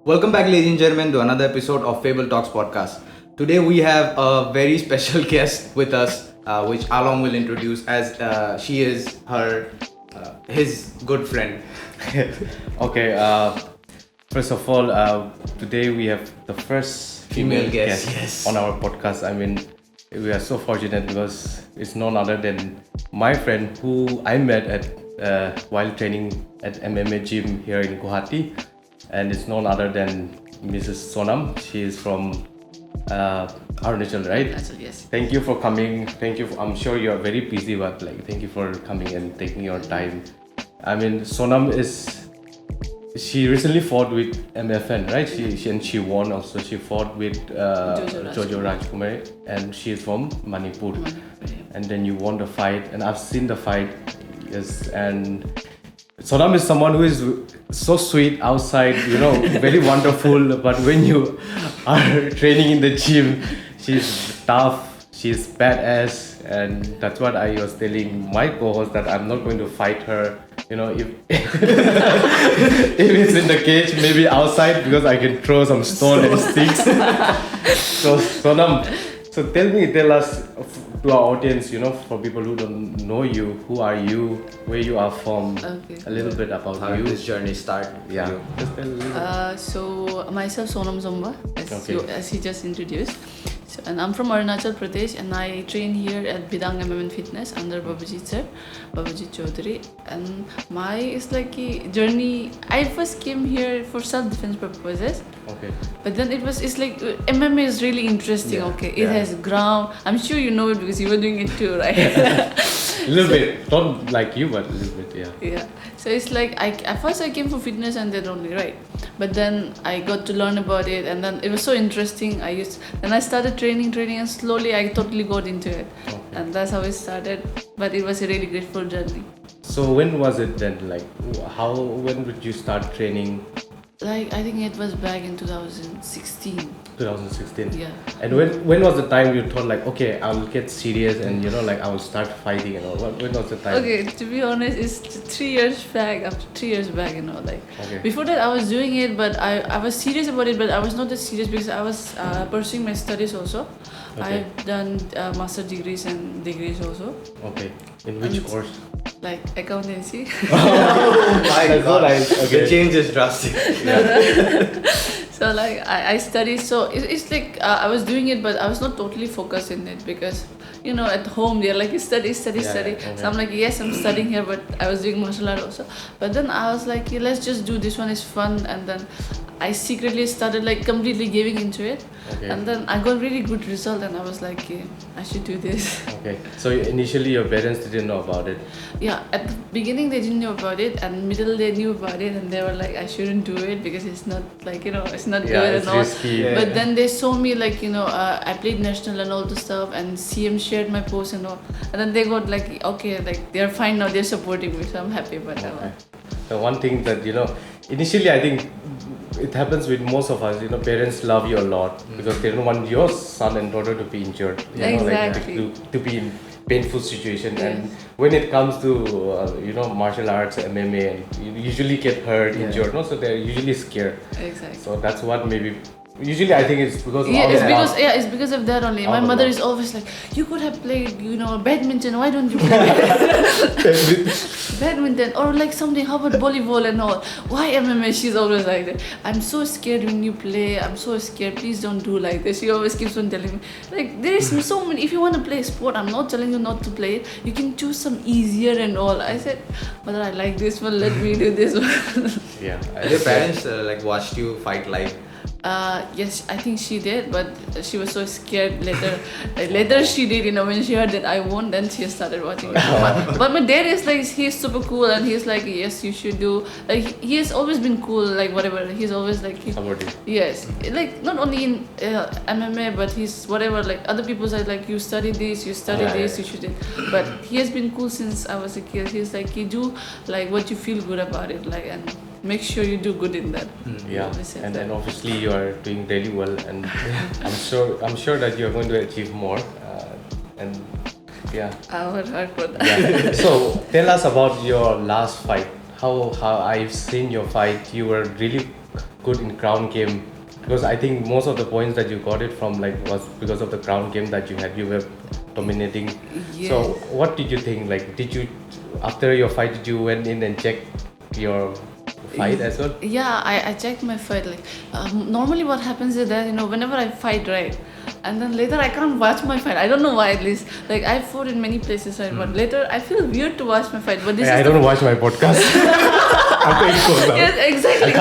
Welcome back, ladies and gentlemen, to another episode of Fabled Talks Podcast. Today we have a very special guest with us, which Along will introduce as she is his good friend. Okay, first of all, today we have the first Female guest, on our podcast. I mean, we are so fortunate because it's none other than my friend who I met at while training at MMA gym here in Guwahati, and it's none other than Mrs. Sonam. She is from Arunachal, right? Arunachal, yes. Thank you for coming. Thank you. I'm sure you are very busy, but thank you for coming and taking your time. I mean, Sonam she recently fought with MFN, right? She won also. She fought with Jojo Rajkumar, and she is from Manipur. And then you won the fight, and I've seen the fight. Yes, and Sonam is someone who is so sweet outside, very wonderful. But when you are training in the gym, she's tough, she's badass, and that's what I was telling my co-host, that I'm not going to fight her. If it's in the cage, maybe outside, because I can throw some stone and sticks. So Sonam, tell us, to our audience, for people who don't know you, who are you, where you are from, a little bit about How you. did this journey start? Yeah, just tell a little bit. So myself, Sonam Zomba, as he just introduced. And I'm from Arunachal Pradesh, and I train here at Bidang MMA Fitness under Babajit sir, Babajit Chaudhary. And my journey. I first came here for self-defense purposes. Okay. But then it's like MMA is really interesting. It has ground. I'm sure you know it because you were doing it too, right? A little bit, not like you, but a little bit, yeah. Yeah. So it's like at first I came for fitness and then only, right? But then I got to learn about it, and then it was so interesting. Then I started training, and slowly I totally got into it, and that's how it started. But it was a really grateful journey. So when was it then? When did you start training? I think it was back in 2016. 2016. Yeah. And when was the time you thought okay, I'll get serious and I will start fighting and all? When was the time? Okay, to be honest, it's 3 years back. After 3 years back, Before that, I was doing it, but I was serious about it, but I was not that serious because I was pursuing my studies also. Okay. I've done master degrees and degrees also. Okay. In which course? Like accountancy. Oh my god! Okay. The change is drastic. So I studied. So it's like I was doing it, but I was not totally focused in it because at home they're like study. Okay. So I'm like, yes, I'm studying here, but I was doing martial art also. But then I was like, let's just do this one, is fun. And then I secretly started completely giving into it. Okay. And then I got really good result, and I was like, I should do this. Okay. So initially your parents didn't know about it. Yeah, at the beginning they didn't know about it, and middle they knew about it, and they were like, I shouldn't do it because it's not it's not good it's and all. risky. Yeah. But then they saw me I played national and all the stuff, and CM shared my post and all, and then they got they're fine now, they're supporting me, so I'm happy about that one. The one thing that initially I think it happens with most of us. Parents love you a lot because they don't want your son and daughter to be injured. Exactly. To be in painful situation. Yes. And when it comes to martial arts, MMA, and you usually get hurt, injured. No, so they're usually scared. Exactly. So that's what maybe. Usually, I think it's because of it's because of that only. My mother is always like, you could have played, badminton. Why don't you play badminton? Or something. How about volleyball and all? Why MMA? She's always like that. I'm so scared when you play. I'm so scared. Please don't do like this. She always keeps on telling me. There is so many. If you want to play sport, I'm not telling you not to play it. You can choose some easier and all. I said, mother, I like this one. Let me do this one. Yeah. Your parents watched you fight live. Yes, I think she did, but she was so scared later. Later she did, when she heard that I won, then she started watching it. But my dad is he's super cool, and he's like, yes, you should do. He has always been cool, whatever. He's always Supportive. yes, not only in MMA, but he's whatever. Other people say you study this, you study this, you should. But he has been cool since I was a kid. He's you do what you feel good about it, and make sure you do good in that. Yeah, and then obviously you are doing really well, and I'm sure that you're going to achieve more. And yeah. I would work for that. Yeah. So tell us about your last fight. How I've seen your fight. You were really good in ground game? Because I think most of the points that you got it from like was because of the ground game that you had. You were dominating. Yes. So what did you think? Like, did you after your fight did you went in and check your fight as well? Yeah, I checked my fight. Like normally, what happens is that whenever I fight, right, and then later I can't watch my fight. I don't know why. At least like I fought in many places, right, but later I feel weird to watch my fight. But this I is don't watch my podcast. After it goes out. yes, exactly.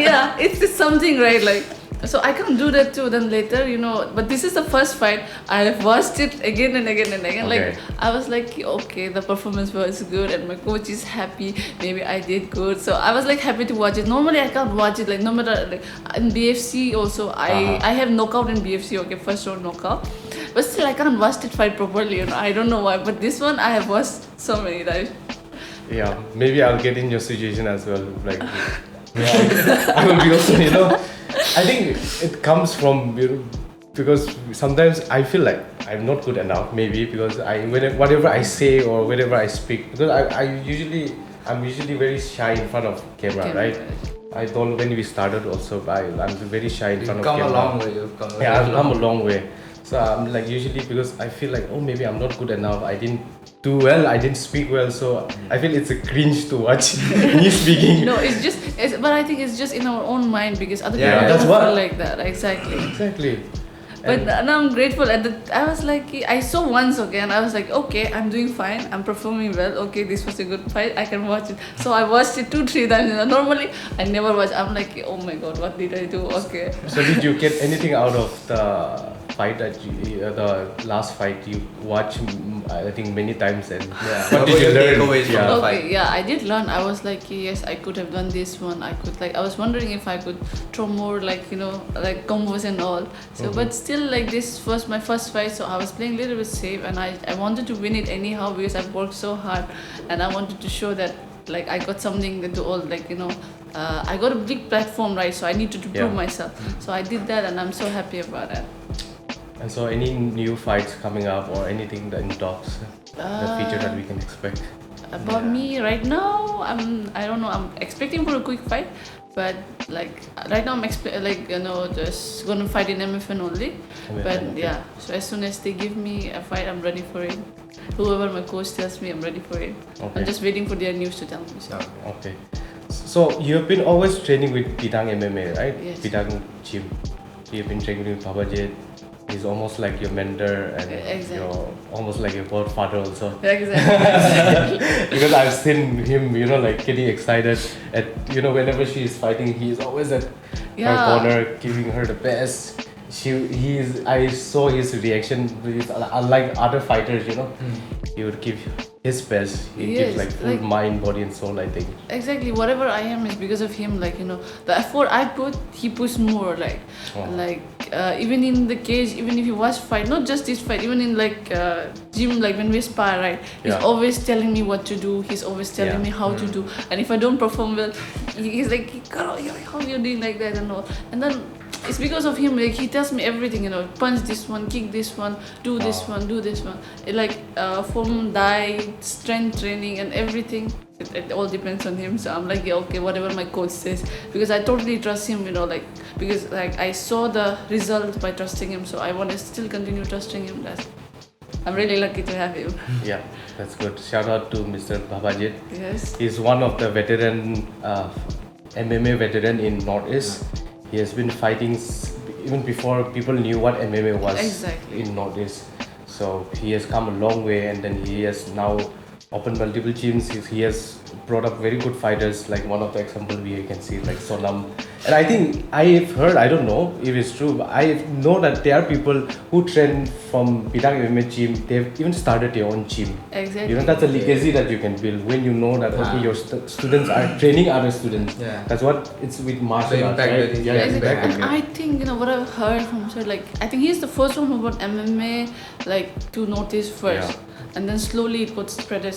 Yeah, it's just something, right? Like. So I can't do that too. Then later, but this is the first fight. I've watched it again and again and again. Okay. Like I was like, okay, the performance was good, and my coach is happy. Maybe I did good. So I was like happy to watch it. Normally I can't watch it. Like no matter like in BFC also, I have knockout in BFC. Okay, first round knockout. But still I can't watch it fight properly. I don't know why. But this one I have watched so many times. Yeah, maybe I'll get in your situation as well. Like, I will be also, I think it comes from because sometimes I feel like I'm not good enough. Maybe because whatever I say or whatever I speak, because I'm usually very shy in front of camera, right? I told when we started also, I'm very shy in front of camera. You've come a long way. I've come a long way. So I'm like usually because I feel like maybe I'm not good enough. I didn't do well. I didn't speak well. So I feel it's a cringe to watch me speaking. No, but I think it's just in our own mind because other Yeah, people that's don't what- feel like that. Exactly. Exactly. But now I'm grateful. I was like, I saw once, okay, and I was like, okay, I'm doing fine. I'm performing well. Okay, this was a good fight. I can watch it. So I watched it 2-3 times. Normally, I never watch. I'm like, oh my god, what did I do? Okay. So did you get anything out of the fight that the last fight you watched? I think many times. And what did you learn? Takeaways from the fight? Okay, yeah, I did learn. I was like, yes, I could have done this one. I was wondering if I could throw more like combos and all. So, but still, like this was my first fight, so I was playing a little bit safe, and I wanted to win it anyhow because I've worked so hard, and I wanted to show that like I got something to all I got a big platform, right? So I needed to prove myself. So I did that, and I'm so happy about it. And so any new fights coming up or anything that in talks, the feature that we can expect? About me right now, I don't know. I'm expecting for a quick fight, but like right now I'm just gonna fight in MFN only. But okay. yeah, so as soon as they give me a fight, I'm ready for it. Whoever my coach tells me, I'm ready for it. Okay. I'm just waiting for their news to tell me. So. Okay. So you've been always training with Bidang MMA, right? Yes. Bidang Gym. You've been training with Babajit. He's almost like your mentor and Exactly. you're almost like your godfather also. Exactly. Because I've seen him, like getting excited at, whenever she is fighting, he is always at her corner, giving her the best. I saw his reaction. Unlike other fighters, he would give his best. He gives like full mind, body, and soul. I think. Exactly. Whatever I am is because of him. The effort I put, he puts more. Even in the cage, even if you watch fight, not just this fight, even in gym, like when we spar, right? He's always telling me what to do. He's always telling me how to do. And if I don't perform well, he's like, "Girl, how you doing like that and all?" And then it's because of him. Like he tells me everything. Punch this one, kick this one, do this one, do this one. From diet, strength training, and everything. It all depends on him. So I'm like, yeah, okay, whatever my coach says, because I totally trust him. Because I saw the result by trusting him. So I want to still continue trusting him. I'm really lucky to have him. Yeah, that's good. Shout out to Mr. Babajit. Yes. He's one of the veteran MMA veteran in Northeast. He has been fighting even before people knew what MMA was in Northeast. So he has come a long way, and then he has now opened multiple gyms. He has brought up very good fighters. Like one of the example we can see like Sonam. And I think I've heard, I don't know if it's true, but I know that there are people who train from Bidang MMA gym. They've even started their own gym. Exactly. That's a legacy that you can build when you know that okay, your students are training other students. Yeah. That's what it's with martial arts, impact right? that is- Yeah, Exactly. impact. And I think what I've heard from sir, I think he's the first one who brought MMA to notice first. And then slowly it got spreaded.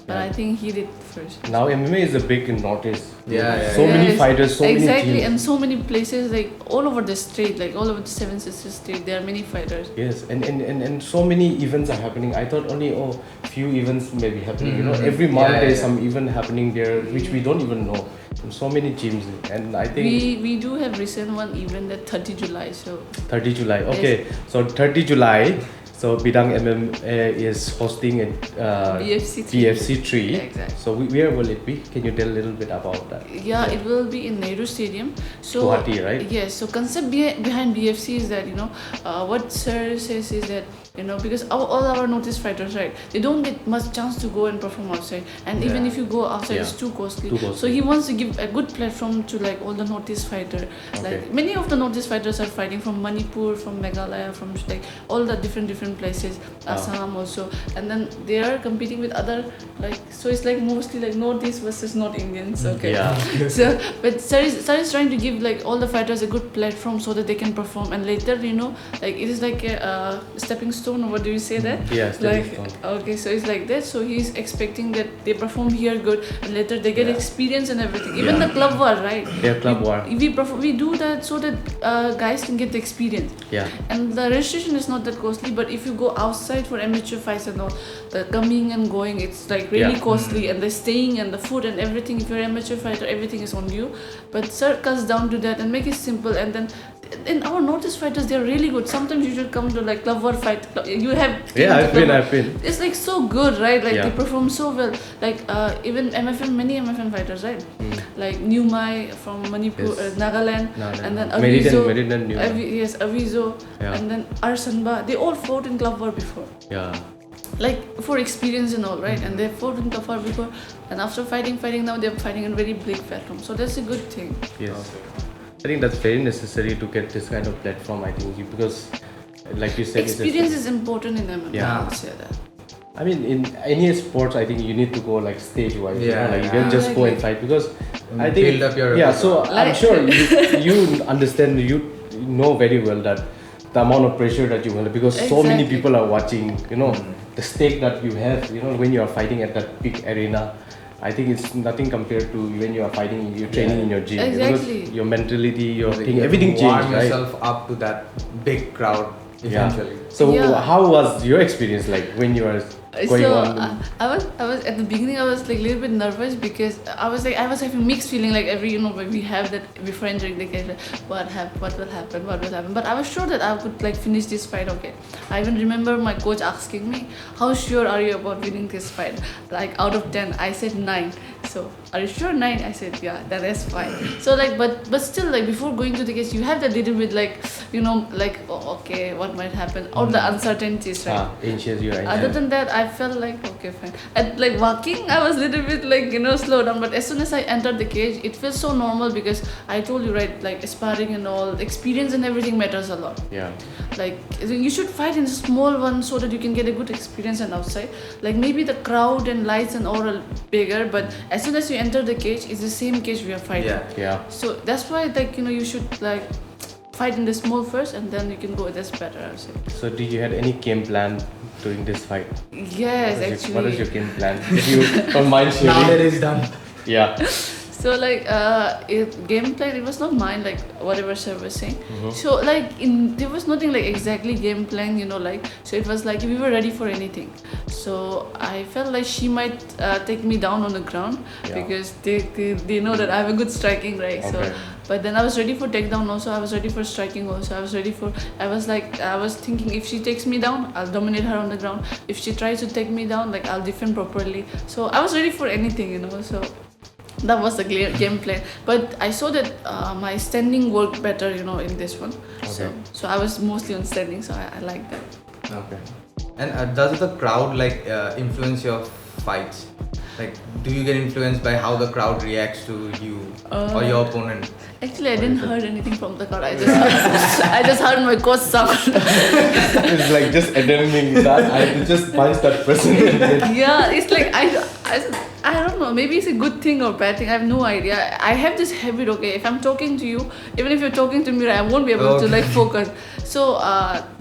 But I think he did first. Now MMA is a big in Northeast. Yeah. So many fighters, so many exactly, gyms. and so many places, all over the state, all over the Seven Sisters state, there are many fighters. Yes, and so many events are happening. I thought only few events may be happening. Every month there is some event happening there which we don't even know. so many gyms, and I think We do have recent one event at 30 July. So 30 July. Okay, so 30 July. So Bidang MMA is hosting a BFC 3. BFC 3. Yeah, exactly. So where will it be? Can you tell a little bit about that? Yeah, it will be in Nehru Stadium. So Guwahati, right? Yes. So concept behind BFC is that what sir says is that because all our notice fighters, right, they don't get much chance to go and perform outside, and even if you go outside, it's too costly. So he wants to give a good platform to like all the notice fighter. Like many of the notice fighters are fighting from Manipur, from Meghalaya, from like all the different places, Assam also, and then they are competing with other so it's like mostly like Northeast versus North Indians. Okay. Yeah. So but sir is trying to give like all the fighters a good platform so that they can perform, and later like it is like a stepping stone, or what do you say that? Yeah, stepping stone. Okay, so it's like that. So he's expecting that they perform here good, and later they get experience and everything. Even the club war, right? Yeah, club war. We do that so that guys can get the experience. Yeah. And the registration is not that costly, but if you go outside for amateur fights and all, the coming and going, it's like really costly, and the staying and the food and everything. If you're an amateur fighter, everything is on you. But sir cuts down to that and make it simple. And then in our notice fighters, they're really good. Sometimes you should come to like club war fight. You have I've been. It's like so good, right? Like they perform so well. Like even many MFM fighters, right? Like New Mai from Manipur, Nagaland, and then Avizo, Avizo, and then Arsanba. They all fought in club war before. Yeah. Like for experience and all, right? And they fought in club war before, and after fighting now they're fighting in very big platform. So that's a good thing. Yes. I think that's very necessary to get this kind of platform. I think because, like you said, experience is important in MMA. Yeah. I would say that. I mean, in any sports, I think you need to go like stage wise. Yeah, you don't just go and fight because I think build up your So I'm sure you understand. You know very well that the amount of pressure that you will because so many people are watching. The stake that you have. When you are fighting at that big arena. I think it's nothing compared to when you are fighting, you're training in your gym. Exactly. Because your mentality, your thing, everything changes, warm yourself up to that big crowd eventually. So how was your experience like when you were going on? I was at the beginning. I was like a little bit nervous because I was having mixed feeling. Like when we have that before entering the cage, like, what will happen. But I was sure that I could like finish this fight. Okay. I even remember my coach asking me, "How sure are you about winning this fight?" Like out of 10, I said 9. So are you sure 9? I said yeah, that's fine. So like but still like before going to the cage, you have that little bit like like okay, what might happen, all the uncertainties, right? Other than that, I felt like okay, fine. And like walking, I was a little bit like slow down. But as soon as I entered the cage, it feels so normal because I told you, right, like sparring and all, experience and everything matters a lot. Yeah. Like you should fight in a small one so that you can get a good experience and outside. Like maybe the crowd and lights and all are bigger, but as soon as you enter the cage, it's the same cage we are fighting. Yeah. So that's why like you should like fight in the small first, and then you can go. That's better, I would say. So did you had any game plan during this fight? Yes, actually. What is your game plan? If you don't mind sharing. Now that is done. Yeah. So like game plan, it was not mine, like whatever sir was saying. So like there was nothing like exactly game plan, like, so it was like we were ready for anything. So I felt like she might take me down on the ground because they know that I have a good striking, right? So but then I was ready for takedown also, I was ready for striking also, I was thinking if she takes me down, I'll dominate her on the ground. If she tries to take me down, like I'll defend properly. So I was ready for anything, so that was the game plan. But I saw that my standing worked better, in this one. Okay. So I was mostly on standing, so I like that. Okay. And does the crowd like influence your fights? Like, do you get influenced by how the crowd reacts to you or your opponent? Actually, I didn't heard anything from the crowd. I just heard my coach sound. It's like just adrenaline that I just punch that person. Yeah, it's like I don't know. Maybe it's a good thing or bad thing. I have no idea. I have this habit. Okay, if I'm talking to you, even if you're talking to me, I won't be able to like focus. So,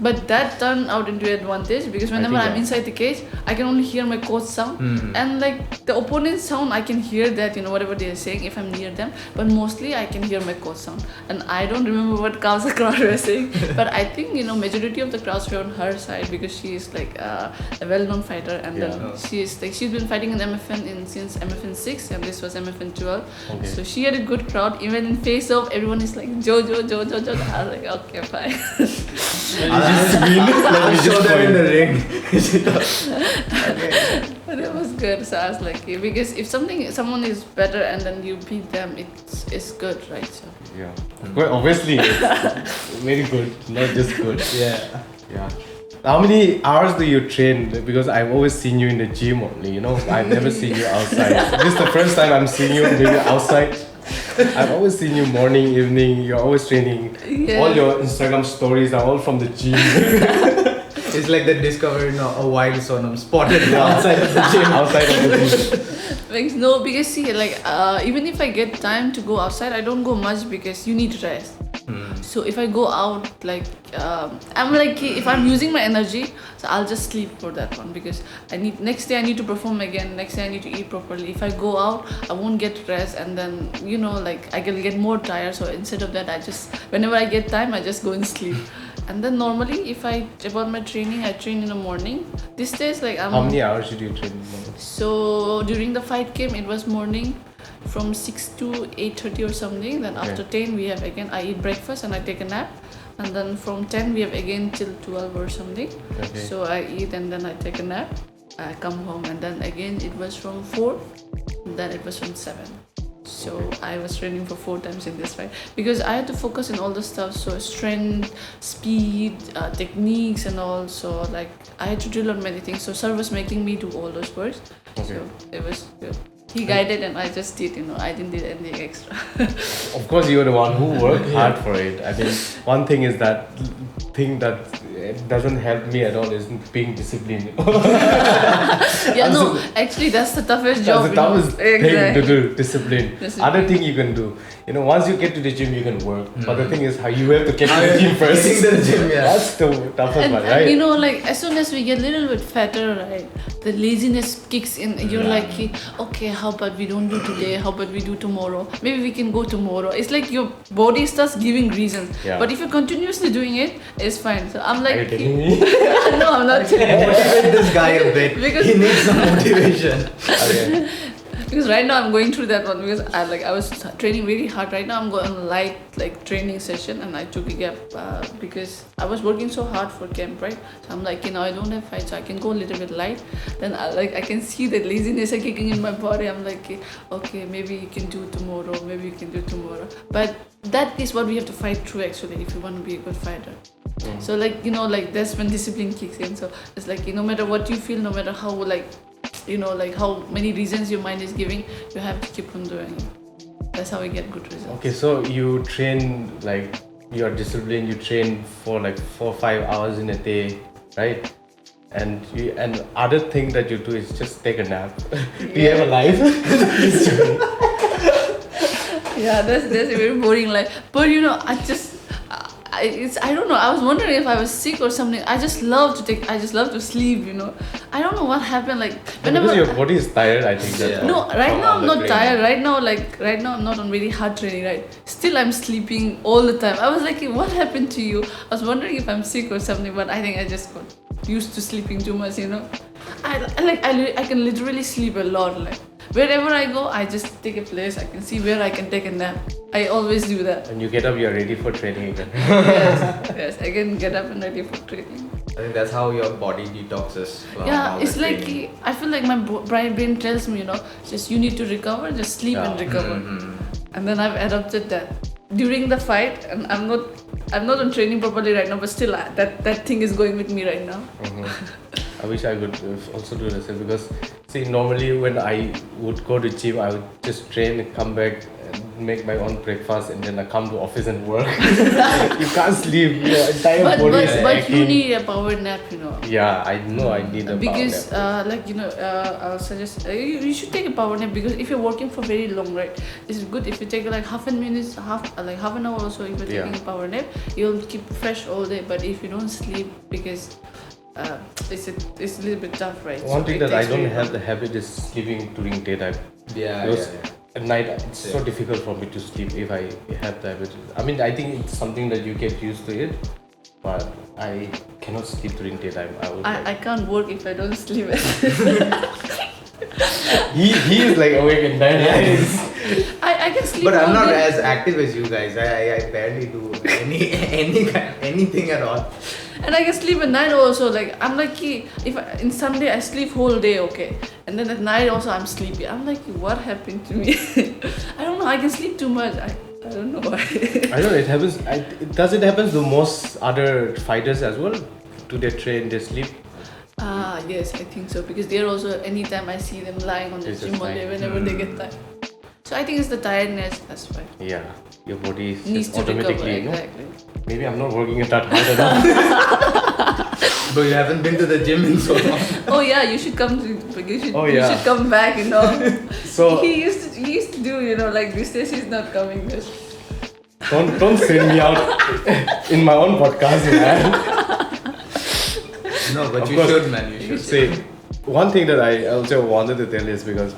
but that turned out into advantage because whenever I'm inside the cage, I can only hear my coach sound, and like the opponent's sound, I can hear that, whatever they're saying if I'm near them. But mostly I can hear my coach sound, and I don't remember what cows the crowd were saying. But I think majority of the crowds were on her side because she is like a well-known fighter, and she's been fighting in MFN since MFN 6 and this was MFN 12. Okay. So she had a good crowd. Even in face off, everyone is like Jojo. I was like, okay, fine. I'll show them in the ring. But it was good. So I was like, yeah, because if someone is better and then you beat them, it's good, right? So Yeah. Well, obviously, it's very good, not just good. Yeah. Yeah. How many hours do you train? Because I've always seen you in the gym only, you know. I've never seen you outside. This is the first time I'm seeing you maybe outside. I've always seen you morning, evening. You're always training. Yeah. All your Instagram stories are all from the gym. It's like they discovered a wild Sonam spotted outside of the gym. Outside of the gym. no, because see, like even if I get time to go outside, I don't go much because you need rest. So if I go out, like I'm like, if I'm using my energy, so I'll just sleep for that one because next day I need to perform again. Next day I need to eat properly. If I go out, I won't get rest, and then like I can get more tired. So instead of that, I just whenever I get time, I just go and sleep. And then normally, about my training, I train in the morning. These days, like How many hours did you train in the morning? So during the fight game, it was morning from 6 to 8:30 or something. Then after 10, we have again, I eat breakfast and I take a nap. And then from 10, we have again till 12 or something. Okay. So I eat and then I take a nap. I come home and then again it was from 4. Then it was from 7. So I was training for 4 times in this fight because I had to focus on all the stuff. So strength, speed, techniques, and all. So like I had to drill on many things. So sir was making me do all those works. Okay. So it was good. He guided and I just did. I didn't do anything extra. Of course, you're the one who worked hard for it. I mean, one thing is that thing that doesn't help me at all is being disciplined. Yeah, no, actually that's the toughest job. That's the toughest thing to Exactly. do, discipline. Other thing you can do, once you get to the gym, you can work. But the thing is how you have to get to the gym first. Getting to the gym, yeah. That's the toughest one, right? And like as soon as we get a little bit fatter, right, the laziness kicks in. You're like, okay, how about we don't do today? How about we do tomorrow? Maybe we can go tomorrow. It's like your body starts giving reasons. Yeah. But if you're continuously doing it, it's fine. So I'm Are like, you telling me? no, I'm not telling you. Motivate this guy a bit. Because- He needs some motivation. Okay. Because right now I'm going through that one because I was training really hard. Right now I'm going on light training session and I took a gap because I was working so hard for camp, right? So I'm like, I don't have fight, so I can go a little bit light. Then I can see that laziness kicking in my body. I'm like, okay, maybe you can do tomorrow. Maybe you can do tomorrow. But that is what we have to fight through actually if you want to be a good fighter. So that's when discipline kicks in. So it's like no matter what you feel, no matter how how many reasons your mind is giving, you have to keep on doing it. That's how we get good results. Okay, so you train you are disciplined. You train for 4 or 5 hours in a day, right? And other thing that you do is just take a nap. Do you have a life? Yeah, that's a very boring life. But I don't know. I was wondering if I was sick or something. I just love to sleep. I don't know what happened. Because your body is tired, I think. That's No, all. right From now all I'm the not training. tired. Right now I'm not on very hard training. Right, still I'm sleeping all the time. I was like, what happened to you? I was wondering if I'm sick or something, but I think I just got used to sleeping too much. I can literally sleep a lot. Wherever I go, I just take a place. I can see where I can take a nap. I always do that. When you get up, you're ready for training again. Yes, I can get up and ready for training. I think that's how your body detoxes. From Yeah, all it's the like training. I feel like my brain tells me, just you need to recover, just sleep and recover. And then I've adopted that during the fight, and I'm not on training properly right now, but still that thing is going with me right now. I wish I could also do the same because normally when I would go to gym, I would just train, come back, and make my own breakfast, and then I come to office and work. You can't sleep. Your entire body is But aching. you need a power nap, Yeah, I know I need a Because power nap. I'll suggest you should take a power nap because if you're working for very long, right, it's good if you take half an hour or so. If you're taking a power nap, you'll keep fresh all day. But if you don't sleep, because it's a little bit tough, right? One So thing it that I takes don't very have long. the habit is sleeping during daytime. Yeah, Because yeah. at night it's so difficult for me to sleep if I have the habit. I mean, I think it's something that you get used to it, but I cannot sleep during daytime. I can't work if I don't sleep. he is like awake at night. I can sleep. But I'm all not day. as active as you guys. I barely do anything at all. And I can sleep at night also. Like I'm like, if in Sunday I sleep whole day, okay, and then at night also I'm sleepy. I'm like, what happened to me? I don't know. I can sleep too much. I don't know why. I don't know. It happens. Does it happen to most other fighters as well? Do they train? They sleep? Yes, I think so, because they're also, anytime I see them lying on the It's gym just all day, lying. whenever they get tired. So I think it's the tiredness. That's why. Yeah, your body is Needs just to recover. automatically. Exactly. Maybe I'm not working at that hard enough. But you haven't been to the gym in so long. Oh yeah, you should come to. You should. Oh, You yeah. should come back. So He used to do. Like these days he's not coming. don't send me out in my own podcast, man. No, but Of you course. should, man. You should. See, one thing that I also wanted to tell is because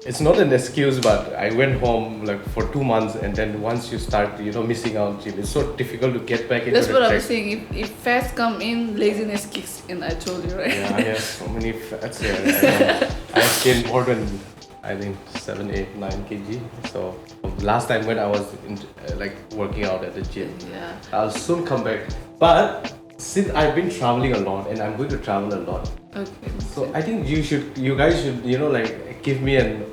it's not an excuse, but I went home like for 2 months, and then once you start, missing out gym, it's so difficult to get back into That's the what I track. was saying. If fats come in, laziness kicks in. I told you, right? Yeah, I have so many fats here. I've gained more than, I think, 7, 8, 9 kg. So last time when I was working out at the gym, Yeah. I'll soon come back. But since I've been traveling a lot, and I'm going to travel a lot, Okay. so I think you guys should, give me an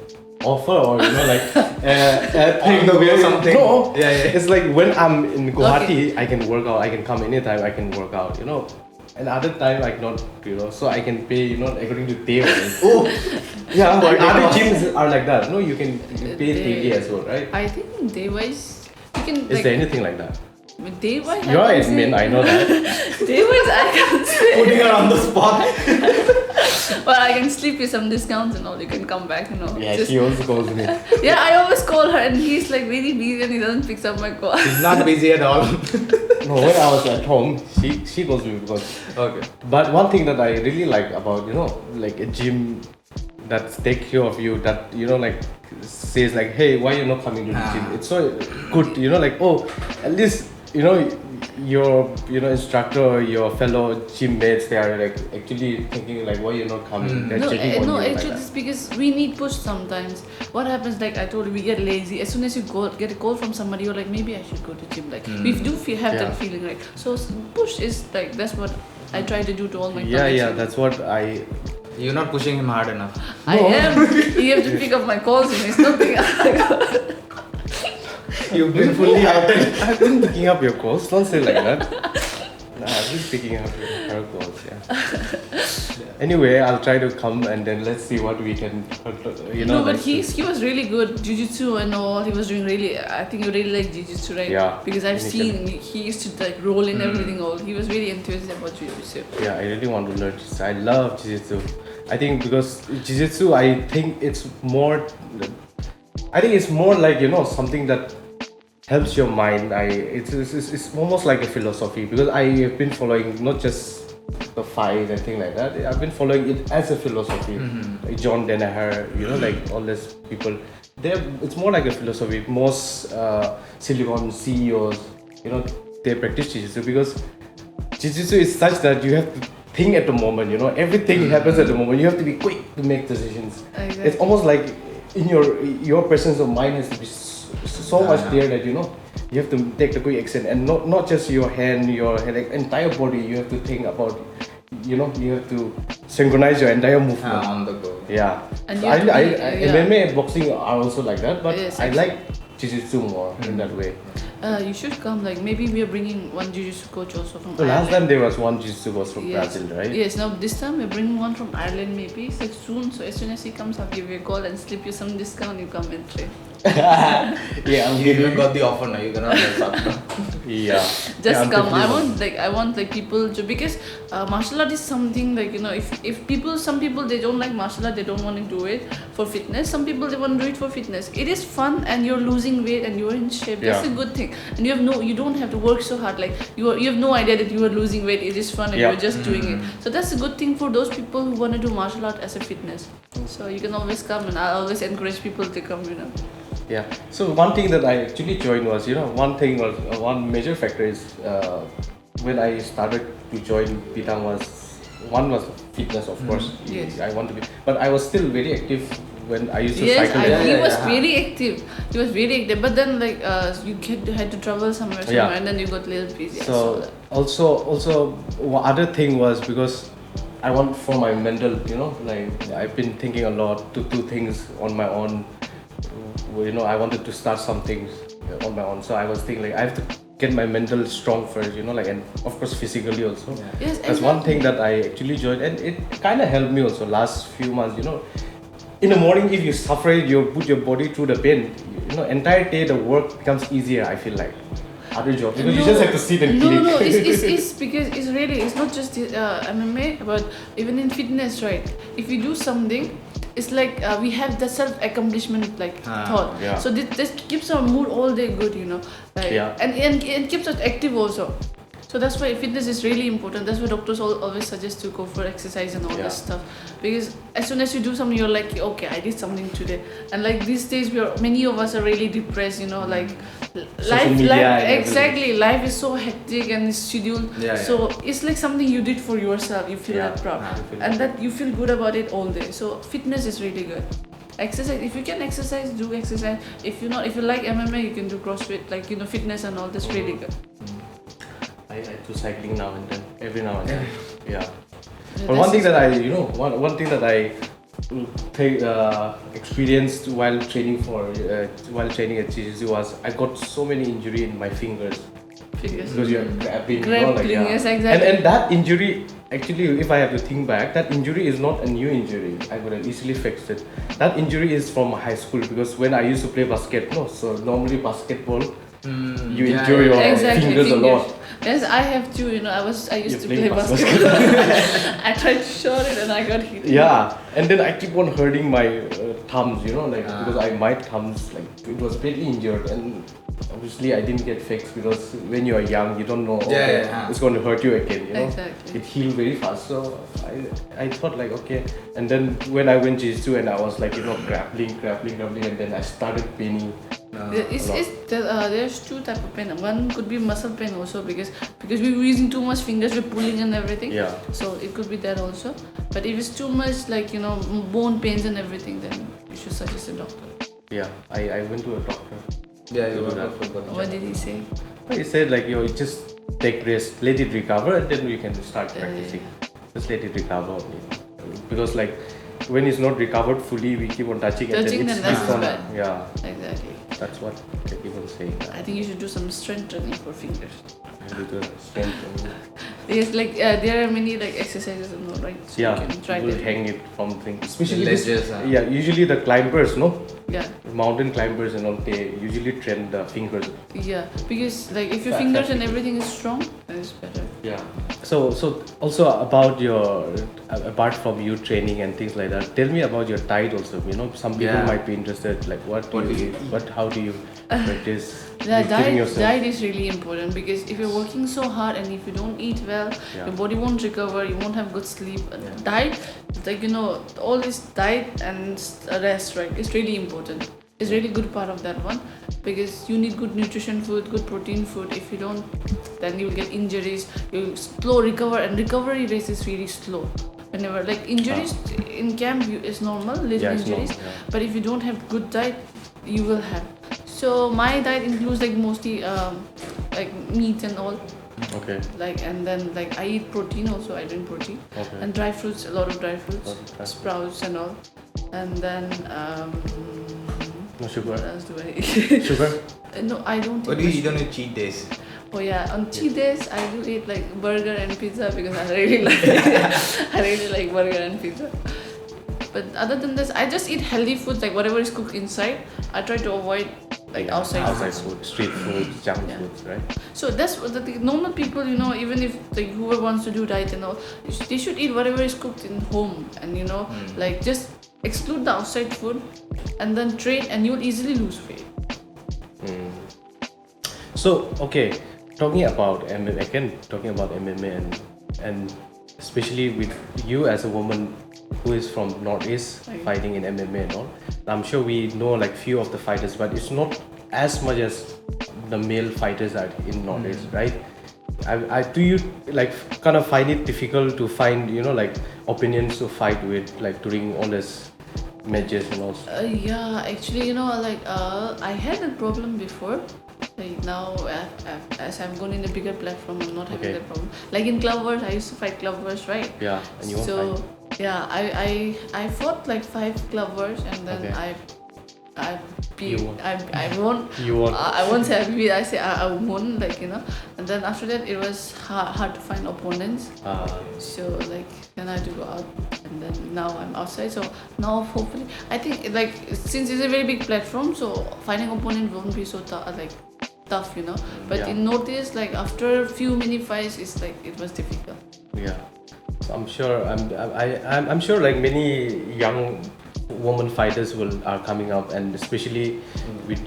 offer or On the way something. No, Yeah. it's like when I'm in Guwahati, I can work out. I can come anytime. I can work out. And other time I cannot. So I can pay. According to day. Oh, Yeah, But other it gyms are like that. No, you can pay daily as well, right? I think day wise, you can. Is there anything like that? Day wise? You're admin, I know that. Day wise, I can say. putting her on the spot. But I can slip you some discounts and all. You can come back, Yeah, Just- she also calls me. yeah, I always call her and he's like really busy and he doesn't pick up my call. She's not busy at all. No, when I was at home, she calls me because. Okay. But one thing that I really like about like a gym that take care of you, that says like, hey, why you not coming to the gym? It's so good, at least your instructor or your fellow gym mates, they are like actually thinking like, why you're not coming? They're checking on you like actually, that. it's because we need push sometimes. What happens, like I told you, we get lazy. As soon as you get a call from somebody, you're like, maybe I should go to gym. Like we do have Yeah. that feeling, right? So push is like, that's what I try to do to all my Yeah, colleagues. that's what I. You're not pushing him hard enough. I am. You have to pick up my calls and it's nothing. You've been fully outed. I've been picking up your calls. Don't say like that. Nah, I've been picking up your calls. Yeah. Anyway, I'll try to come and then let's see what we can. No, but like- he was really good. Jiu-jitsu and all. He was doing really. I think you really like jiu-jitsu, right? Yeah, Because I've initially. seen he used to like roll in everything. All he was really enthusiastic about jiu-jitsu. Yeah, I really want to learn jiu-jitsu. I love jiu-jitsu. I think because jiu-jitsu, I think it's more. I think it's more like something that helps your mind. It's almost like a philosophy because I have been following not just the fight and thing like that. I've been following it as a philosophy. Like John Danaher, like all these people. It's more like a philosophy. Most Silicon CEOs, they practice jiu-jitsu because jiu-jitsu is such that you have to think at the moment. Everything happens at the moment. You have to be quick to make decisions. Exactly. It's almost like in your presence of mind has to be so much there that you have to take the quick action and not just your hand, like entire body. You have to think about, you have to synchronize your entire movement. On the go. Yeah. And So you have to be- yeah. MMA and boxing are also like that, but Yes, I like jiu-jitsu more in that way. You should come. Like maybe we are bringing one jiu-jitsu coach also from So last Ireland. time there was one jiu-jitsu coach from Yes. Brazil, right? Yes. Now this time we're bringing one from Ireland. Maybe it's like soon. So as soon as he comes, I'll give you a call and slip you some discount. You come and train. Yeah, I'm You even got the offer now. You cannot mess up. Yeah. Just Yeah, I'm come. definitely I want people to, because martial art is something like if people, some people they don't like martial art, they don't want to do it for fitness. Some people they want to do it for fitness. It is fun and you're losing weight and you're in shape. That's Yeah. a good thing. And you don't have to work so hard. Like you have no idea that you are losing weight. It is fun and Yeah. you're just doing it. So that's a good thing for those people who want to do martial art as a fitness. So you can always come, and I always encourage people to come. Yeah. So one thing that I actually joined was, one major factor is when I started to join Pitang was one was fitness, of course. Yes. I want to be, but I was still very active when I used to Yes, cycle. he was very active. He was very active. But then like you had to travel somewhere, and then you got a little busy. So also other thing was because I want for my mental, like I've been thinking a lot to do things on my own. I wanted to start something on my own. So I was thinking like I have to get my mental strong first, and of course physically also. Yes, that's one thing that I actually enjoyed, and it kind of helped me also last few months. In the morning, if you suffer, you put your body through the pain. Entire day the work becomes easier. I feel like other job because you just have to sit and click. No, it's because it's not just MMA, but even in fitness, right? If you do something, it's like we have the self-accomplishment thought. Yeah. So this keeps our mood all day good, and it keeps us active also. So that's why fitness is really important. That's why doctors always suggest to go for exercise and all this stuff. Because as soon as you do something, you're like, okay, I did something today. And like these days, many of us are really depressed. Life is so hectic and it's scheduled. So it's like something you did for yourself. You feel that proud, and that you feel good about it all day. So fitness is really good. Exercise, if you can exercise, do exercise. If you like MMA, you can do CrossFit, fitness and all. That's really good. I do cycling now and then, every now and then. Yeah. But one thing that I experienced while training at Jiu-Jitsu was I got so many injury in my fingers. Because you're grappling. Yes, exactly. And that injury, actually, if I have to think back, that injury is not a new injury. I would have easily fixed it. That injury is from high school because when I used to play basketball, so normally basketball, you injure your fingers a lot. Yes, I have too. I used to play basketball. I tried to shot it and I got hit. Yeah, and then I keep on hurting my thumbs, because my thumbs, it was pretty injured, and obviously I didn't get fixed because when you are young, you don't know it's going to hurt you again. Exactly. It healed very fast. So I thought okay, and then when I went Jiu-Jitsu and I was grappling, and then I started paining. There's two type of pain. One could be muscle pain also because we were using too much fingers, we're pulling and everything. Yeah. So it could be that also. But if it's too much bone pains and everything, then you should suggest a doctor. Yeah, I went to a doctor. Yeah, you were. What did he say? He said you just take rest, let it recover, and then you can start practicing. Just let it recover, because when it's not recovered fully, we keep on touching and then it's on. Yeah. Exactly. That's what they keep on saying. I think you should do some strength training for fingers. Do the strength training. Yes, there are many exercises and all, right? So yeah, you can try we'll that. hang it from things. Especially ledges. Usually the climbers, no? Yeah. Mountain climbers and all, they usually train the fingers. Yeah, because if your fingers and everything is strong, then it's better. Yeah. So also about apart from you training and things like that, tell me about your diet also. Some people might be interested. How do you practice? Diet is really important because if you're working so hard and if you don't eat well, your body won't recover. You won't have good sleep. Diet, all this diet and rest, right? It's really important. It's really good part of that one because you need good nutrition food, good protein food. If you don't, then you'll get injuries. You'll slow recover, and recovery rate is really slow. Whenever injuries in camp is normal, little injuries. Normal, but if you don't have good diet, you will have. So my diet includes mostly meat and all. Okay. And then I eat protein also. I drink protein. Okay. And dry fruits, a lot of dry fruits, sprouts and all. And then no sugar. what else do I eat? Sugar? No, I don't. What do you eat on your cheat days? Oh yeah, on cheat days I do eat burger and pizza because I really like burger and pizza. But other than this, I just eat healthy foods whatever is cooked inside. I try to avoid outside food, street food, junk foods, right? So that's what the normal people, even if whoever wants to do diet and all, they should eat whatever is cooked in home, and just exclude the outside food, and then train, and you'll easily lose weight. So talking about MMA and especially with you as a woman who is from Northeast fighting in MMA and all, I'm sure we know few of the fighters, but it's not as much as the male fighters are in Northeast, right? do you like kind of find it difficult to find like opinions to fight with like during all this matches and all? Yeah, actually, I had a problem before. Like now, as I'm going in a bigger platform, I'm not having that problem. Like in Club Wars, I used to fight Club Wars, right? Yeah, and you won't fight. Yeah, I fought like 5 Club Wars, and then I won. You won. I won't say I beat. I say I won. And then after that, it was hard to find opponents. So like then I had to go out, and then now I'm outside. So now hopefully, I think like since it's a very big platform, so finding opponent won't be so tough. But in Northeast, like after few mini fights, it's like it was difficult. Yeah, so I'm sure like many young women fighters are coming up, and especially with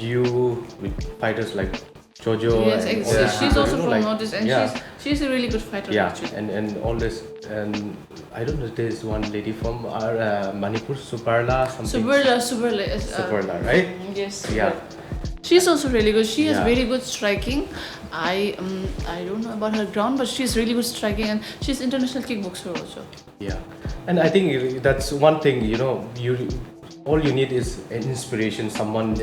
fighters like Jojo. Yes, and exactly. She's also from like, Northeast, and she's a really good fighter. Yeah, actually. and all this, and I don't know. There's one lady from our Manipur, Suparla something. Suparla, right? Yes. Yeah. She's also really good. She has very good striking. I don't know about her ground, but she's really good striking, and she's international kickboxer also. Yeah, and I think that's one thing. All you need is an inspiration, someone,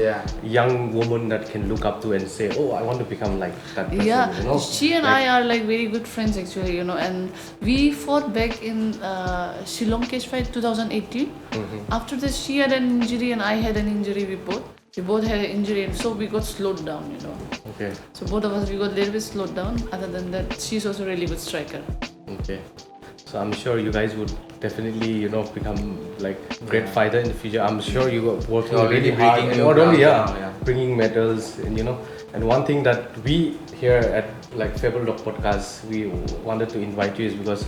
young woman that can look up to and say, "Oh, I want to become like that person." Yeah, she and I are like very good friends actually. And we fought back in Shillong cage fight 2018. After this, she had an injury and I had an injury. We both had an injury, and so we got slowed down. Okay. So both of us we got a little bit slowed down. Other than that, she's also a really good striker. Okay. So I'm sure you guys would definitely, become like great fighter in the future. I'm sure you are working really hard, and not only bringing medals, and and one thing that we here at like Fabled Talks Podcast we wanted to invite you is because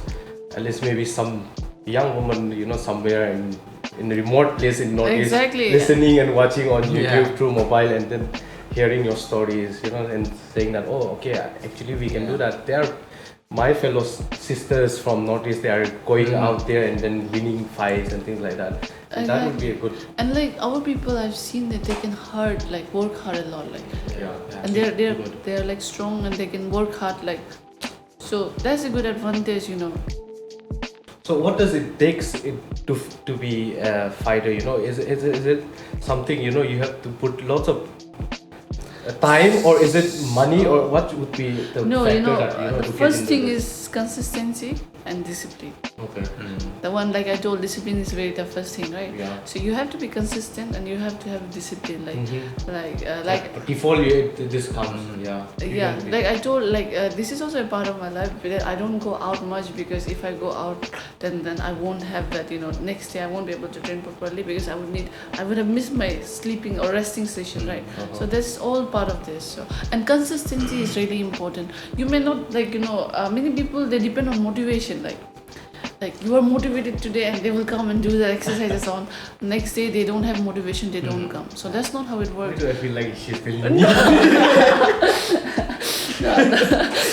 at least maybe some young woman, somewhere in a remote place in Northeast, listening and watching on YouTube through mobile, and then hearing your stories, and saying that, oh, okay, actually we can do that. They are my fellow sisters from Northeast. They are going out there and then winning fights and things like that. And that would be a good. And like our people, I've seen that they can work hard a lot, and they're like strong and they can work hard, so that's a good advantage, So what does it take to be a fighter? Is it something you have to put lots of time, or is it money, or what would be the factor that the first thing is consistency and discipline. Okay. The one like I told, discipline is very the first thing, right? Yeah. So you have to be consistent and you have to have discipline, like default this comes. Yeah, like I told, this is also a part of my life, because I don't go out much, because if I go out, then I won't have that, next day I won't be able to train properly, because I would have missed my sleeping or resting session, right? So that's all part of this. So, and consistency is really important. You may not many people, they depend on motivation, like you are motivated today and they will come and do the exercises on next day. They don't have motivation, they don't come. So that's not how it works. Why do I feel like she's telling me?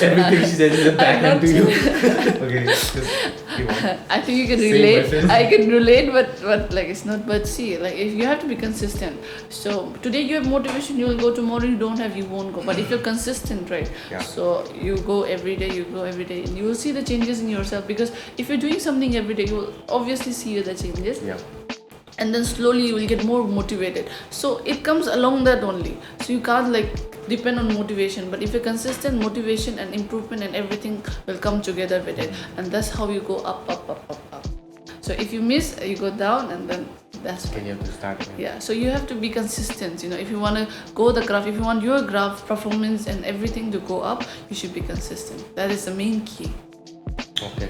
Everything she says is a backhand to you. Okay, just keep on. I think you can relate. I can relate, but it's not. But see, if you have to be consistent. So today you have motivation, you will go. Tomorrow you don't have, you won't go. But if you're consistent, right? Yeah. So you go every day, and you will see the changes in yourself. Because if you're doing something every day, you will obviously see the changes. Yeah. And then slowly you will get more motivated. So it comes along that only. So you can't depend on motivation, but if you're consistent, motivation and improvement and everything will come together with it, and that's how you go up. So if you miss, you go down, and then that's when you have to start. Yeah, so you have to be consistent. If you want to go the graph, if you want your graph performance and everything to go up, you should be consistent. That is the main key. Okay.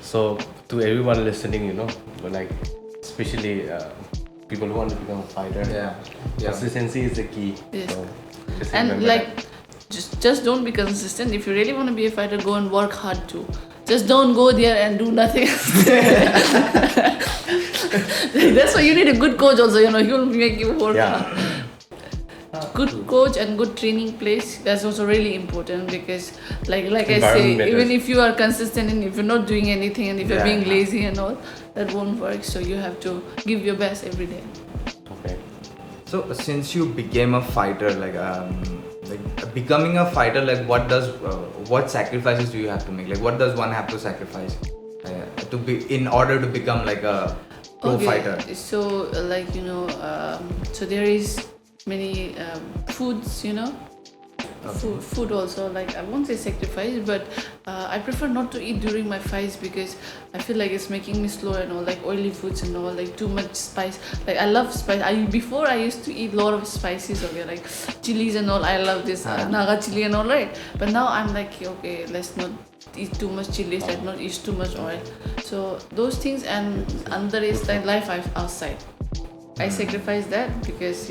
So to everyone listening, especially people who want to become a fighter, consistency is the key. Yes. So and just don't be consistent. If you really want to be a fighter, go and work hard too. Just don't go there and do nothing. That's why you need a good coach also. He will make you work hard. Good coach and good training place, that's also really important, because like I say, even if you are consistent and if you're not doing anything and if you're being lazy and all, that won't work. So you have to give your best every day. Okay. So since you became a fighter, becoming a fighter, like what sacrifices do you have to make? Like what does one have to sacrifice to be in order to become like a pro fighter? So so there is many foods, food also, like I won't say sacrifice, but I prefer not to eat during my fights because I feel like it's making me slow and all, like oily foods and all, like too much spice. Like I love spice. Before I used to eat a lot of spices, okay, like chilies and all. I love this Naga chili and all, right? But now I'm like, okay, let's not eat too much chilies, let's not eat too much oil. So those things, and another is like life outside. I sacrifice that because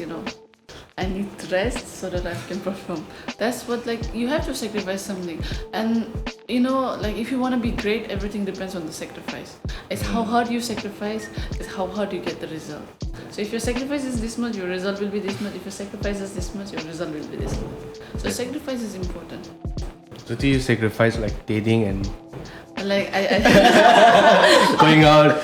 I need to rest so that I can perform. That's what, like, you have to sacrifice something. And like if you want to be great, everything depends on the sacrifice. It's how hard you sacrifice, it's how hard you get the result. So if your sacrifice is this much, your result will be this much. If your sacrifice is this much, your result will be this much. So sacrifice is important. So do you sacrifice like dating and like going out?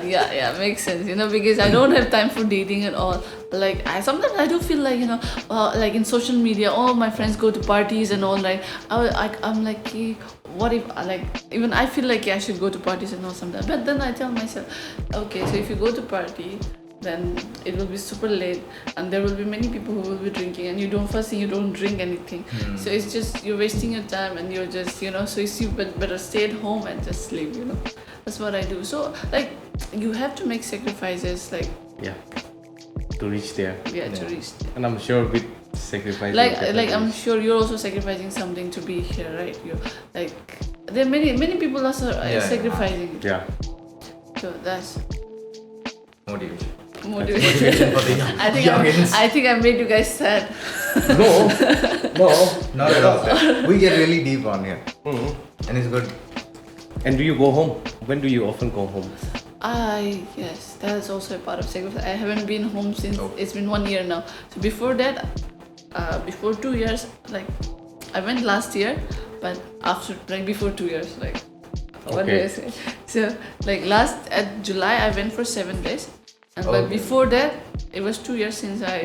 Yeah, makes sense, because I don't have time for dating at all. Like sometimes I do feel like like in social media, all my friends go to parties and all, like I'm like, what if even I feel like I should go to parties and all sometimes, but then I tell myself, okay, so if you go to party, then it will be super late and there will be many people who will be drinking, and you don't drink anything. So it's just you're wasting your time, and you're just so you better stay at home and just sleep. That's what I do. So like you have to make sacrifices, like to reach there. To reach there. And I'm sure with sacrifice, like I'm sure you're also sacrificing something to be here, right? You like there are many people also sacrificing. So that's motivation for the youngins. I think I made you guys sad. No, not at all. We get really deep on here, and it's good. And do you go home? When do you often go home? Yes, that is also a part of sacrifice. I haven't been home since it's been 1 year now. So before that, before 2 years, like I went last year, but after before 2 years, like what do I say? So like at July I went for 7 days, and but before that it was 2 years since I.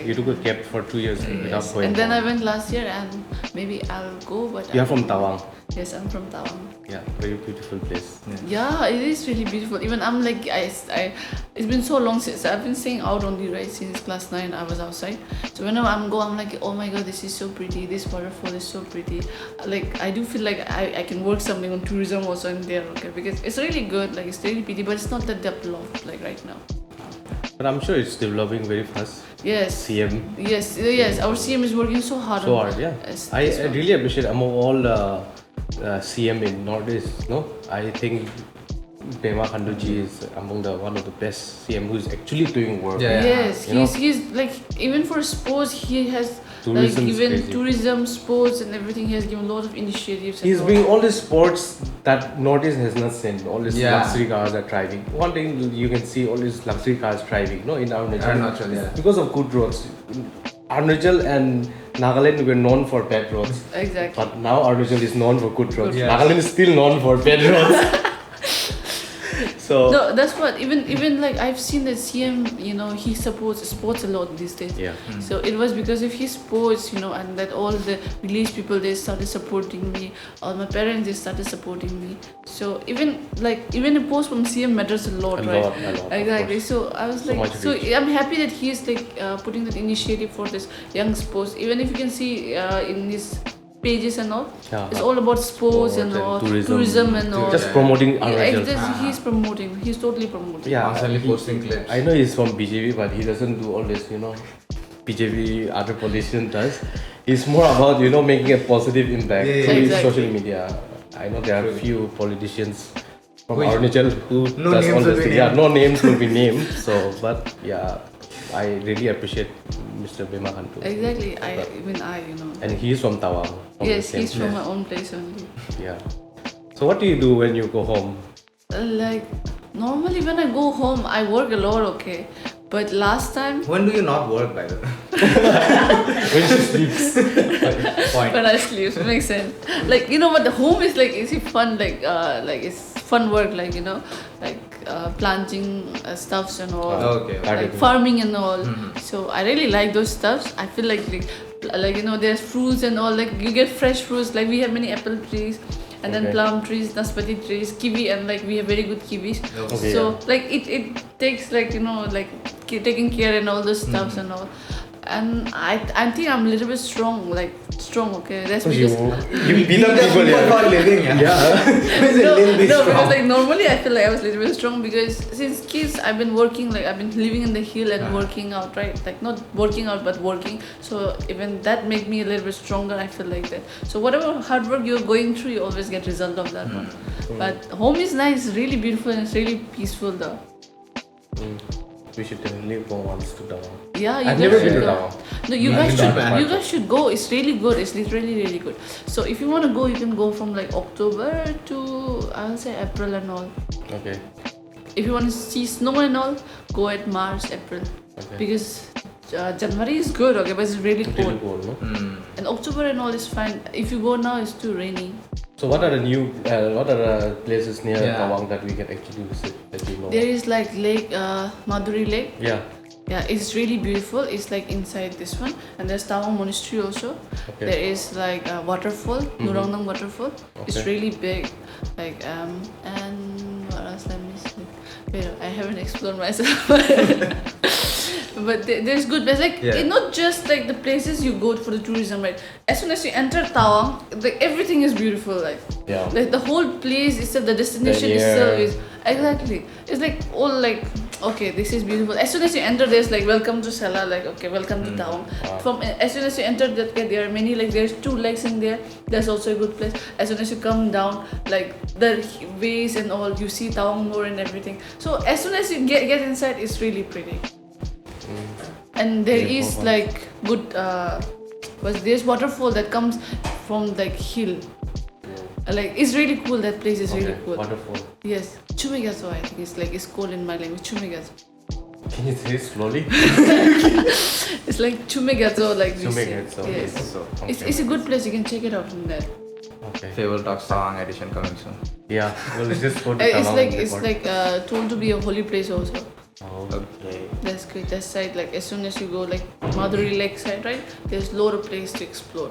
You took a gap for 2 years without going. And then I went last year, and maybe I'll go, but you're from Tawang. Yes, I'm from Tawang. Yeah, very beautiful place. Yeah, it is really beautiful. Even I'm like, it's been so long since I've been staying out only, right? Since class 9, I was outside. So whenever I'm like, oh my god, this is so pretty. This waterfall is so pretty. Like, I do feel like I can work something on tourism also in there, okay? Because it's really good. Like, it's really pretty, but it's not that developed like right now. But I'm sure it's developing very fast. Yes. CM. Yes. Our CM is working so hard. Yeah. I really appreciate among all CM in Northeast. No, I think Pema Khanduji is among one of the best CM who's actually doing work. Yes, he's like, even for sports, he has tourism, sports and everything. He has given a lot of initiatives. He's bringing all these sports that Northeast has not seen. All these luxury cars are driving. One thing you can see, all these luxury cars driving, in Arunachal. Because of good roads. Arunachal and Nagaland were known for bad roads. Exactly. But now Arunachal is known for good roads. Nagaland is still known for bad roads. So no, that's what even like I've seen that CM, he supports sports a lot these days. So it was because of his sports, and that all the village people, they started supporting me. All my parents, they started supporting me. So even a post from CM matters a lot, right? A lot. Exactly. So I was like, I'm happy that he's like putting that initiative for this young sports. Even if you can see in his pages and all, it's all about sports and all, tourism and all. Just promoting Arunachal. He's totally promoting. Constantly posting clips. I know he's from BJP, but he doesn't do all this, BJP other politician does. It's more about, making a positive impact through social media. I know there are a few politicians from Arunachal who does all this thing. No names will be named. So, but I really appreciate Mr. Bema Khantu. Exactly. And he's from Tawang. Yes, he's from my own place only. Yeah. So what do you do when you go home? Like, normally when I go home, I work a lot, okay? But last time... When do you not work, by the way? When she sleeps. Point. When I sleep, makes sense. Like, but the home is like, is it fun? Like it's fun work, like, planting stuffs and all. Okay. Like farming and all. So I really like those stuffs. I feel like like there's fruits and all, like you get fresh fruits, like we have many apple trees and then plum trees, naspati trees, kiwi, and like we have very good kiwis. Okay, So like it takes like like taking care and all those stuffs and all. And I think I'm a little bit strong, okay. That's because You beat up people, yeah. for a living, no, because like normally I feel like I was a little bit strong because since kids I've been working, like I've been living in the hill and working out, right? Like not working out but working. So even that made me a little bit stronger. I feel like that. So whatever hard work you're going through, you always get result of that one. But home is nice, really beautiful, and it's really peaceful though. We should definitely go once to Tawang. Yeah, I've never been to go. Tawang. No, you guys should go. It's really good. It's literally really good. So if you want to go, you can go from like October to I'll say April and all. Okay. If you want to see snow and all, go at March, April. Okay. Because January is good, okay, but it's really Really cold. cool, no? And October and all is fine. If you go now, it's too rainy. So what are the places near Yeah. Tawang that we can actually visit that you know? There is like Lake Maduri Lake. Yeah. Yeah, it's really beautiful. It's like inside this one, and there's Tawang Monastery also. Okay. There is like a waterfall, Nurangdang waterfall. It's Okay. really big. Like and what else? Let me see. Wait, I haven't explored myself. But there's good places. Like it's not just like the places you go for the tourism, right? As soon as you enter Tawang, like everything is beautiful. Like Yeah. like the whole place itself, the destination itself is exactly. It's like all like okay, this is beautiful. As soon as you enter, there's like welcome to Sela, like okay, welcome to Tawang. From as soon as you enter that, there are many like there's 2 lakes in there. That's also a good place. As soon as you come down, like the ways and all, you see Tawang more and everything. So as soon as you get inside, it's really pretty. And there is like good there's waterfall that comes from like hill. Like it's really cool. That place is really cool. Wonderful. Yes, Chumigazo, I think it's called in my language, Chumigazo. Can you say it slowly? It's like Chumigazo, like we say. Chumigazo. Yes. So, It's a good place. You can check it out from there. Okay. Fabled Talks Tawang edition coming soon. Yeah. Well, let's just go to It's Tawang like and it's record. like told to be a holy place also. Oh, Okay. That's good. That side, like as soon as you go like Maduri Lake side, right? There's lot of place to explore.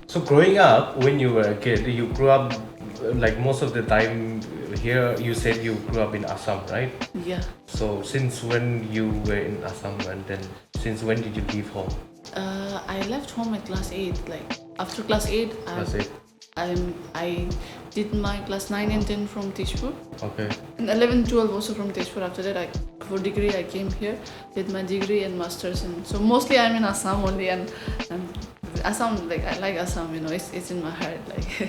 So growing up, when you were a kid, you grew up like most of the time here. You said you grew up in Assam, right? Yeah. So since when you were in Assam, and then since when did you leave home? I left home at class 8. Like after class 8, Class 8. I did my class 9 and 10 from Tezpur. Okay. And 11, 12 also from Tezpur. After that, for degree, I came here, did my degree and masters. And so mostly I'm in Assam only. And Assam, like I like Assam, it's in my heart. Like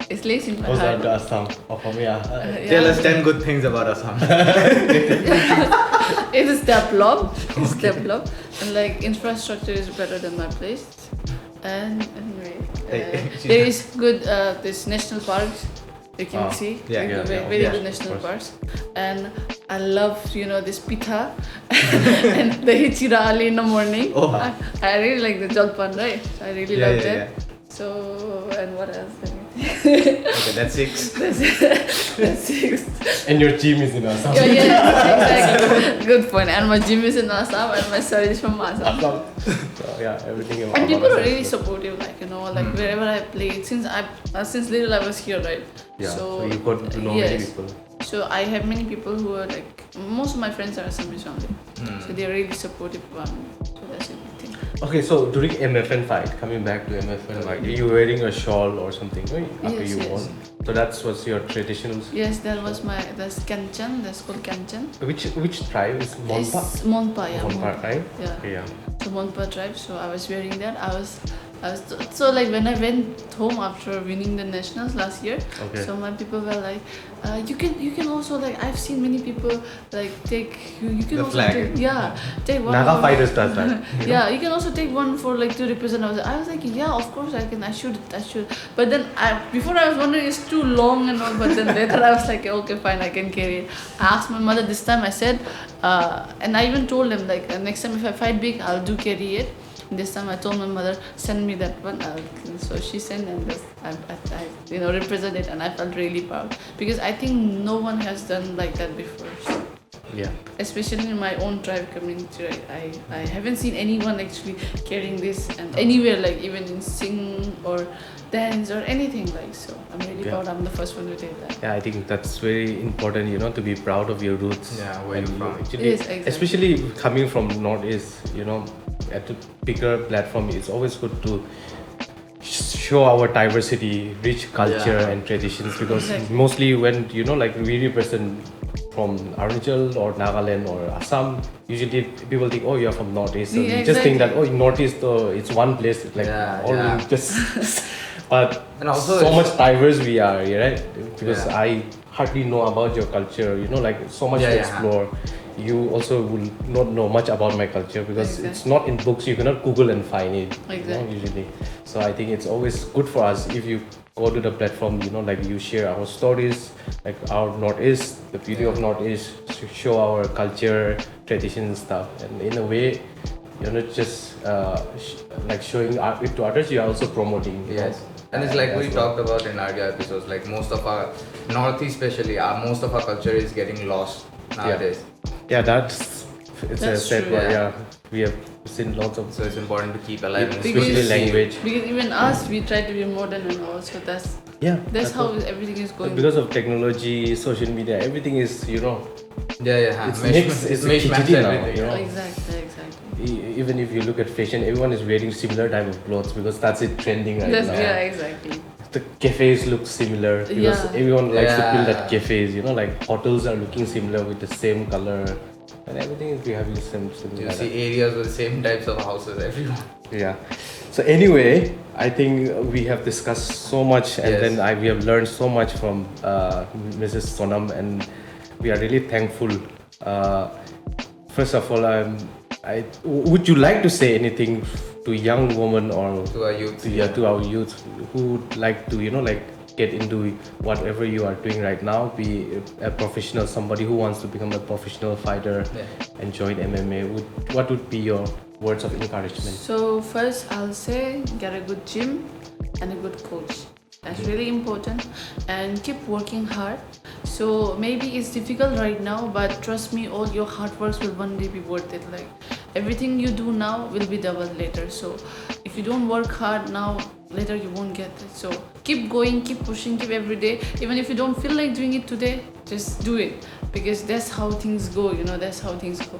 it's lays in my Was heart. that Assam? Oh, from yeah. Tell us 10 good things about Assam. It is developed. It's developed. And like infrastructure is better than my place. And anyway, there is good this national parks you can see. yeah, like yeah, very yeah, good of national course. parks. And I love this pitha and the hichira ali in the morning. Oh. I really like the jalpan, right? I really Yeah, love yeah, that. So and what else? Okay, that's 6. That's 6. And your gym is in Assam. Yeah, exactly. Good point. And my gym is in Assam and my sir is from Assam. So yeah, everything about And people are Assam. really supportive, like wherever I played, since little I was here, right? Yeah. So you got to know many people. So I have many people who are like, most of my friends are Assamese only. So they're really supportive about me. So that's a good thing. Okay, so during MFN fight, coming back to MFN fight, you were wearing a shawl or something, right? After Yes, you yes. won. So that was your traditional. Yes, that's Kanchan, that's called Kanchan. Which tribe is Monpa? It's Monpa, yeah. Monpa, right? Yeah. Okay, yeah. The Monpa tribe, so I was wearing that. I was so like when I went home after winning the nationals last year, Okay. so my people were like, you can also like I've seen many people like take you can The also flag. take one Naga for- fighters does that. yeah, you can also take one for like to represent. I was like, yeah, of course I can. I should. But then before I was wondering it's too long and all. But then later I was like, okay, fine, I can carry it. I asked my mother this time. I said, and I even told them like next time if I fight big, I'll do carry it. This time I told my mother, send me that one. So she sent and I represented, and I felt really proud because I think no one has done like that before. So. Yeah. Especially in my own tribe community, right? I haven't seen anyone actually carrying this and anywhere, like even in sing or dance or anything like. So I'm really proud. I'm the first one to take that. Yeah, I think that's very important, you know, to be proud of your roots. Yeah, where And you're from. Actually, Yes, exactly. especially coming from Northeast, you know, at a bigger platform, it's always good to show our diversity, rich culture and traditions, because Exactly. mostly when, you know, like we represent from Arunachal or Nagaland or Assam, usually people think, oh, you're from Northeast. So Yeah, you just think that, exactly. oh, Northeast, it's one place, like all just. But And also so it's- much diverse we are, right? Because Yeah. I hardly know about your culture, you know, like so much Yeah, to yeah. explore. You also will not know much about my culture because it's not in books. You cannot Google and find it, you know, Exactly. usually. So I think it's always good for us if you go to the platform, you know, like you share our stories, like our Northeast, the beauty of Northeast, to show our culture, traditions, stuff, and in a way, you're not just like showing it to others. You are also promoting. You Yes. know, And it's like we as well. talked about in earlier episodes, like most of our Northeast especially, most of our culture is getting lost nowadays. Yeah, it's That's a sad true, word. yeah. Yeah, we have seen lots of. So it's important to keep alive. and Especially especially language. Because even us, we try to be modern and all. So that's how everything is going. Because of technology, social media, everything is, you know, Yeah. it's mixed. It's mishmash kitty now, everything. you know. Exactly. Even if you look at fashion, everyone is wearing similar type of clothes because that's it trending right now. Yeah, exactly. The cafes look similar because Yeah. everyone likes to build Yeah. at cafes, you know, like hotels are looking similar with the same color and everything is behaving similar. You see areas with the same types of houses everywhere. Yeah. So anyway, I think we have discussed so much, and Yes. then we have learned so much from Mrs. Sonam, and we are really thankful. First of all, would you like to say anything to young women or To our youth. to our youth who would like to, you know, like get into whatever you are doing right now, be a professional, somebody who wants to become a professional fighter and join MMA? What would be your words of encouragement? So first, I'll say get a good gym and a good coach. That's really important, and keep working hard. So maybe it's difficult right now, but trust me, all your hard works will one day be worth it. Like everything you do now will be double later. So if you don't work hard now, later you won't get it. So keep going, keep pushing, keep every day. Even if you don't feel like doing it today, just do it, because that's how things go. You know, that's how things go.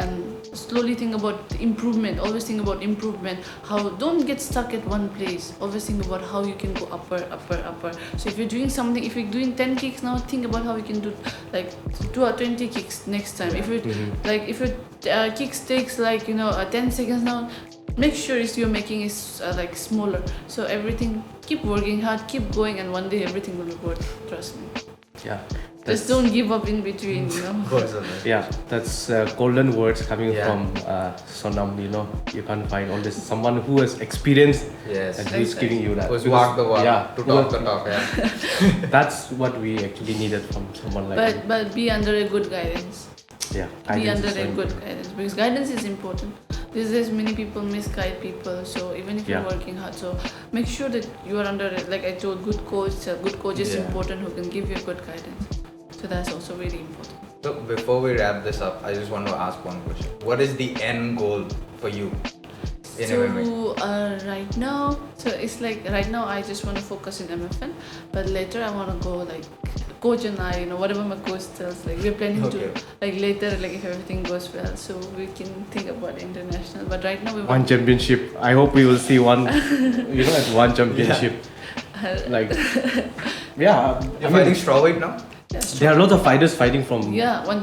And slowly think about improvement. Always think about improvement. How don't get stuck at one place. Always think about how you can go upper. So if you're doing something, if you're doing 10 kicks now, think about how you can do like 2 or 20 kicks next time. If it if your kicks takes like 10 seconds now, make sure you're making it like smaller. So everything, keep working hard, keep going, and one day everything will be worth. Trust me. Yeah. Just don't give up in between. You know. Yeah, that's golden words coming Yeah. from Sonam. You know, you can't find all this. Someone who has experienced Yes. and who's giving you that. Who's Because- walk the walk, Yeah, to talk the talk. Yeah. that's what we actually needed from someone like you. But be under a good guidance. Yeah, Be guidance under is so a good important. guidance, because guidance is important. These days many people misguide people, so even if you're Yeah. working hard, so make sure that you are under, like I told, good coach. A good coach is Yeah. important, who can give you good guidance. So that's also really important. So before we wrap this up, I just want to ask one question. What is the end goal for you in MMA? So right now, so it's like right now I just want to focus in MFN, but later I want to go like coach and I, whatever my coach tells, like we're planning Okay. to like later, like if everything goes well, so we can think about international. But right now we One want championship. I hope we will see one. At one championship. Like, yeah. You're fighting strawweight now? That's There are lots of fighters fighting from one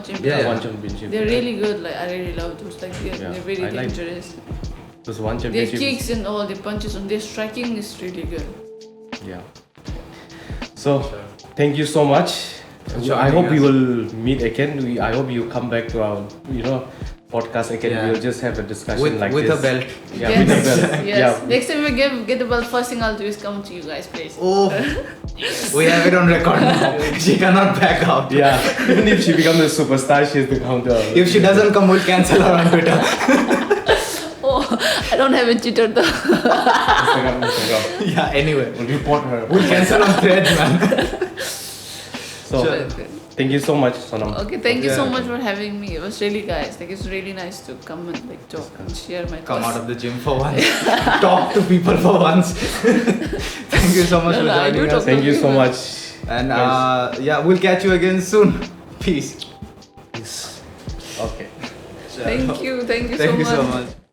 championship. Yeah. one championship. They're really good. Like I really love those. Like they're Yeah, really I like- dangerous. There's one Their championship. kicks and all, their punches and their striking is really good. Yeah. So, thank you so much. Sure. I hope we will meet again. I hope you come back to our, podcast again. Yeah. We'll just have a discussion With like with this. a belt. Yeah, Yes. with a belt. Yes. Yeah. Next time we get the belt, first thing I'll do is come to you guys, please. Oh, we have it on record now. She cannot back out. Yeah. Even if she becomes a superstar, she has become the. If she doesn't come, we'll cancel her on Twitter. Oh, I don't have a Twitter though. Instagram. Yeah, anyway. We'll report her. We'll cancel on Threads, man. So, Sure. Thank you so much, Sonam. Okay, thank you so Yeah. much for having me. It was really guys. Like it's really nice to come and like talk and share my Come thoughts. out of the gym for once. Talk to people for once. Thank you so much for No, I do joining talk us. to Thank you so people. much. And guys. yeah, we'll catch you again soon. Peace. Okay. Thank you so Thank you so much. much.